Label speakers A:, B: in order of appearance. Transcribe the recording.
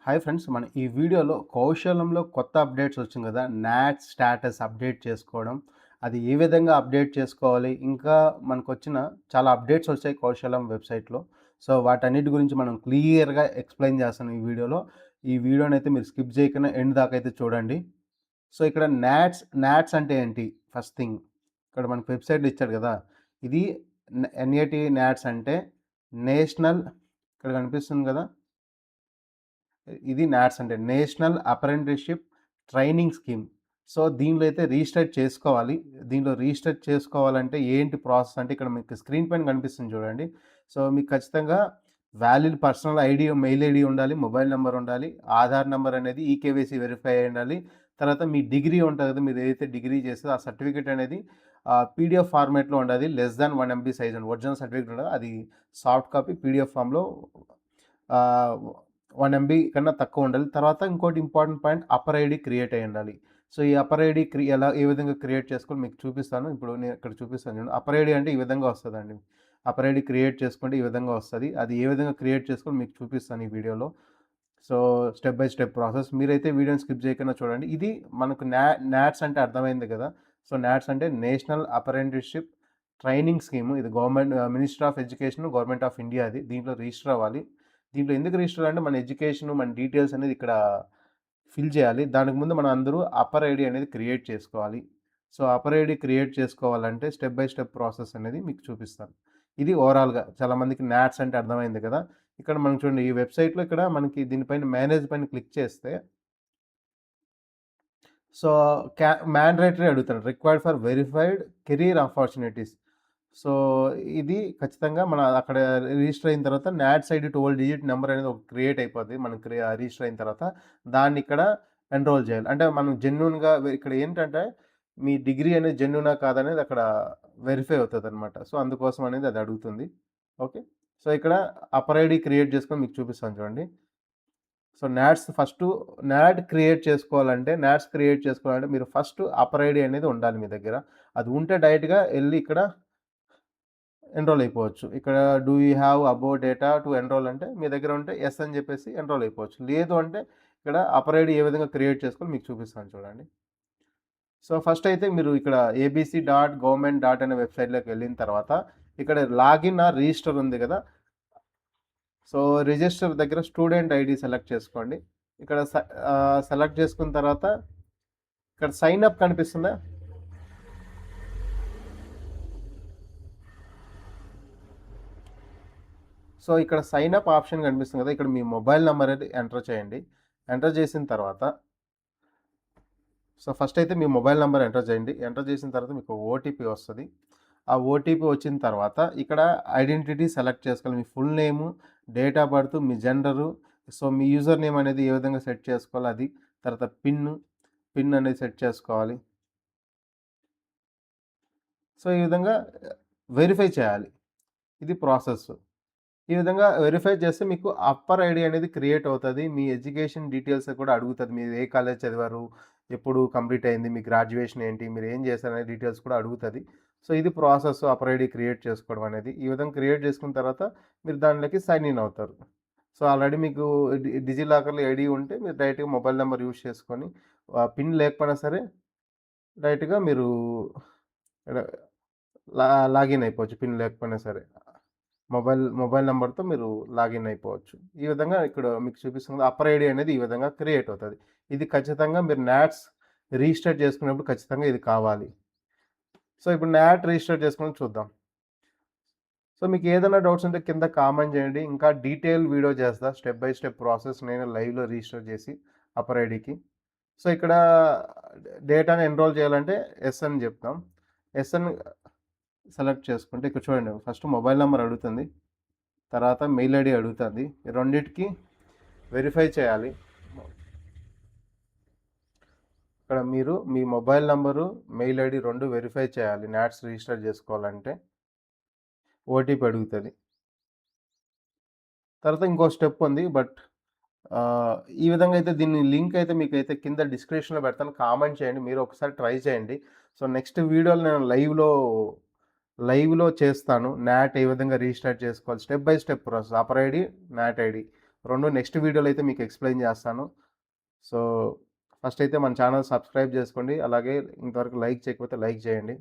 A: Hi friends, మన ఈ వీడియోలో కౌశలంలో కొత్త అప్డేట్స్ వచ్చింది కదా. నాట్ స్టేటస్ అప్డేట్ చేసుకోవడం, అది ఏ విధంగా అప్డేట్ చేసుకోవాలి, ఇంకా మనకొచ్చిన చాలా అప్డేట్స్ వచ్చాయి కౌశలం వెబ్సైట్లో. సో వాటన్నిటి గురించి మనం క్లియర్గా ఎక్స్ప్లెయిన్ చేస్తాను ఈ వీడియోలో. ఈ వీడియోని అయితే మీరు స్కిప్ చేయకుండా ఎండ్ దాకా అయితే చూడండి. సో ఇక్కడ నాట్స్ అంటే ఏంటి? ఫస్ట్ థింగ్, ఇక్కడ మనకు వెబ్సైట్ ఇచ్చాడు కదా. ఇది ఎన్ఏటి నాట్స్ అంటే నేషనల్, ఇక్కడ కనిపిస్తుంది కదా, ఇది నాట్స్ అంటే national apprenticeship training scheme. So దీనిలో అయితే రిజిస్టర్ చేసుకోవాలి. దీనిలో రిజిస్టర్ చేసుకోవాలంటే ఏంటి ప్రాసెస్ అంటే, ఇక్కడ మీకు స్క్రీన్ పైన కనిపిస్తుంది చూడండి. సో మీకు ఖచ్చితంగా valid personal ID, mail ID ఉండాలి, మొబైల్ నెంబర్ ఉండాలి, ఆధార్ నెంబర్ అనేది ఈకేవైసీ వెరిఫై అయ్యి ఉండాలి. తర్వాత మీ డిగ్రీ ఉంటుంది కదా, మీరు ఏదైతే డిగ్రీ చేస్తారో ఆ సర్టిఫికేట్ అనేది పీడిఎఫ్ ఫార్మాట్‌లో ఉండాలి. లెస్ దాన్ 1 ఎంబీ సైజ్ అండి. ఒరిజినల్ సర్టిఫికేట్ ఉండదు, అది సాఫ్ట్ కాపీ పీడిఎఫ్ ఫామ్‌లో 1 ఎంబీ కన్నా తక్కువ ఉండాలి. తర్వాత ఇంకోటి important point, upper ID create అయ్యి ఉండాలి. సో ఈ అప్పర్ ఐడీ ఏ విధంగా క్రియేట్ చేసుకోవాలో మీకు చూపిస్తాను. ఇప్పుడు నేను ఇక్కడ చూపిస్తాను చూడండి. అప్పర్ ఐడీ అంటే ఈ విధంగా వస్తుందండి. అప్పర్ ఐడీ క్రియేట్ చేసుకుంటే ఈ విధంగా వస్తుంది. అది ఏ విధంగా క్రియేట్ చేసుకోవాలో మీకు చూపిస్తాను ఈ వీడియోలో. So step by step process. మీరైతే వీడియోని స్కిప్ చేయకుండా చూడండి. ఇది మనకు నాట్స్ అంటే అర్థమైంది కదా. సో నాట్స్ అంటే నేషనల్ అప్రెంటిస్‌షిప్ ట్రైనింగ్ స్కీమ్. ఇది government, ministry of education, government of India. అది దీంట్లో రిజిస్టర్ అవ్వాలి. దీంట్లో ఎందుకు రిజిస్టర్ అంటే మన ఎడ్యుకేషన్, మన డీటెయిల్స్ అనేది ఇక్కడ ఫిల్ చేయాలి. దానికి ముందు మనం అందరూ అప్పర్ ఐడీ అనేది క్రియేట్ చేసుకోవాలి. సో అప్పర్ ఐడీ క్రియేట్ చేసుకోవాలంటే స్టెప్ బై స్టెప్ ప్రాసెస్ అనేది మీకు చూపిస్తాను. ఇది ఓవరాల్‌గా చాలామందికి నాట్స్ అంటే అర్థమైంది కదా. ఇక్కడ మనం చూడండి, ఈ వెబ్‌సైట్‌లో ఇక్కడ మనకి దీనిపైన మేనేజ్ పైన క్లిక్ చేస్తే, సో మ్యాండేటరీ అడుగుతాడు. Required for verified career opportunities. So ఇది ఖచ్చితంగా మన అక్కడ రిజిస్టర్ అయిన తర్వాత నాట్స్ ఐడి 12 డిజిట్ నెంబర్ అనేది ఒక క్రియేట్ అయిపోద్ది. మనం రిజిస్టర్ అయిన తర్వాత దాన్ని ఇక్కడ ఎన్రోల్ చేయాలి. అంటే మనం జెన్యూన్‌గా ఇక్కడ ఏంటంటే మీ డిగ్రీ అనేది జెన్యూనా కాదనేది అక్కడ వెరిఫై అవుతదనమాట. సో అందుకోసం అనేది అది అడుగుతుంది. ఓకే. సో ఇక్కడ అప్పర్ ఐడీ క్రియేట్ చేసుకొని మీకు చూపిస్తాను చూడండి. సో నాట్స్ క్రియేట్ చేసుకోవాలంటే మీరు ఫస్ట్ అప్పర్ ఐడీ అనేది ఉండాలి మీ దగ్గర. అది ఉంటే డైరెక్ట్‌గా ఎళ్లి ఇక్కడ ఎన్రోల్ అయిపోవచ్చు. ఇక్కడ do you have above data to enrol అంటే మీ దగ్గర ఉంటే యెస్ అని చెప్పేసి ఎన్రోల్ అయిపోవచ్చు. లేదు అంటే ఇక్కడ అప్పర్ ఐడీ ఏ విధంగా క్రియేట్ చేసుకోవాలో మీకు చూపిస్తాను చూడండి. సో ఫస్ట్ అయితే మీరు ఇక్కడ abc.government. అనే వెబ్‌సైట్‌లోకి వెళ్ళిన తర్వాత ఇక్కడ లాగిన్ ఆర్ రిజిస్టర్ ఉంది కదా. సో రిజిస్టర్ దగ్గర స్టూడెంట్ ఐడీ సెలెక్ట్ చేసుకోండి. ఇక్కడ సెలెక్ట్ చేసుకున్న తర్వాత ఇక్కడ సైన్ అప్ కనిపిస్తుందా? సో ఇక్కడ సైన్ అప్ ఆప్షన్ కనిపిస్తుంది కదా. ఇక్కడ మీ మొబైల్ నెంబర్ అనేది ఎంటర్ చేయండి. ఎంటర్ చేసిన తర్వాత సో ఫస్ట్ అయితే మీ మొబైల్ నెంబర్ ఎంటర్ చేయండి. ఎంటర్ చేసిన తర్వాత మీకు ఓటీపీ వస్తది. ఆ ఓటీపీ వచ్చిన తర్వాత ఇక్కడ ఐడెంటిటీ సెలెక్ట్ చేసుకోవాలి. మీ full name, date of birth, మీ జెండరు, సో మీ యూజర్ నేమ్ అనేది ఏ విధంగా సెట్ చేసుకోవాలో అది. తర్వాత పిన్ అనేది సెట్ చేసుకోవాలి. సో ఈ విధంగా వెరిఫై చేయాలి. ఇది ప్రాసెస్. ఈ విధంగా వెరిఫై చేస్తే మీకు అప్పర్ ఐడీ అనేది క్రియేట్ అవుతది. మీ ఎడ్యుకేషన్ డీటెయిల్స్ కూడా అడుగుతది. మీరు ఏ కాలేజ్ చదివారు? ఎప్పుడు కంప్లీట్ అయింది? మీ గ్రాడ్యుయేషన్ ఏంటి? మీరు ఏం చేశారనే డీటెయిల్స్ కూడా అడుగుతది. సో ఇది ప్రాసెస్ అప్పర్ ఐడీ క్రియేట్ చేసుకోవడం అనేది. ఈ విధంగా క్రియేట్ చేసుకున్న తర్వాత మీరు దాంట్లోకి సైన్ ఇన్ అవుతారు. సో ఆల్రెడీ మీకు డిజిలాకర్‌లో ఐడీ ఉంటే మీరు డైరెక్ట్‌గా మొబైల్ నంబర్ యూజ్ చేసుకొని, పిన్ లేకపోయినా సరే డైరెక్ట్‌గా మీరు ఇక్కడ లాగిన్ అయిపోవచ్చు. పిన్ లేకపోయినా సరే. మొబైల్ నంబర్‌తో మీరు లాగిన్ అయిపోవచ్చు. ఈ విధంగా ఇక్కడ మీకు చూపిస్తుంది అప్పర్ ఐడీ అనేది ఈ విధంగా క్రియేట్ అవుతది. ఇది ఖచ్చితంగా మీరు నాట్స్ రిజిస్టర్ చేసుకునేప్పుడు ఖచ్చితంగా ఇది కావాలి. సో ఇప్పుడు నాట్ రిజిస్టర్ చేసుకొని చూద్దాం. సో మీకు ఏదైనా డౌట్స్ ఉంటే కింద కామెంట్ చేయండి. ఇంకా డీటెయిల్ వీడియో చేస్తా. స్టెప్ బై స్టెప్ ప్రాసెస్ నేను లైవ్‌లో రిజిస్టర్ చేసి అప్పర్ ఐడీకి. సో ఇక్కడ డేటాని ఎన్రోల్ చేయాలంటే యెస్ అని చెప్తాం. యెస్ అని సెలెక్ట్ చేసుకుంటే ఇక్కడ చూడండి, ఫస్ట్ మొబైల్ నంబర్ అడుగుతుంది. తర్వాత మెయిల్ ఐడీ అడుగుతుంది. ఈ రెండిటికి వెరిఫై చేయాలి. ఇక్కడ మీరు మీ mobile number, mail ID 2 verify చేయాలి. నాట్స్ రిజిస్టర్ చేసుకోవాలంటే ఓటీపీ అడుగుతది. తర్వాత ఇంకో స్టెప్ ఉంది. బట్ ఈ విధంగా అయితే దీన్ని లింక్ అయితే మీకైతే కింద డిస్క్రిప్షన్‌లో పెడతాను. కామెంట్ చేయండి. మీరు ఒకసారి ట్రై చేయండి. సో నెక్స్ట్ వీడియోలో నేను లైవ్‌లో చేస్తాను. నాట్ ఏ విధంగా రిజిస్టర్ చేసుకోవాలి. Step by step process. Upper ID, not ID. 2 next వీడియోలో అయితే మీకు ఎక్స్‌ప్లెయిన్ చేస్తాను. సో, ఫస్ట్ అయితే మన ఛానల్ సబ్స్క్రైబ్ చేసుకోండి. అలాగే ఇంతవరకు లైక్ చేయకపోతే లైక్ చేయండి.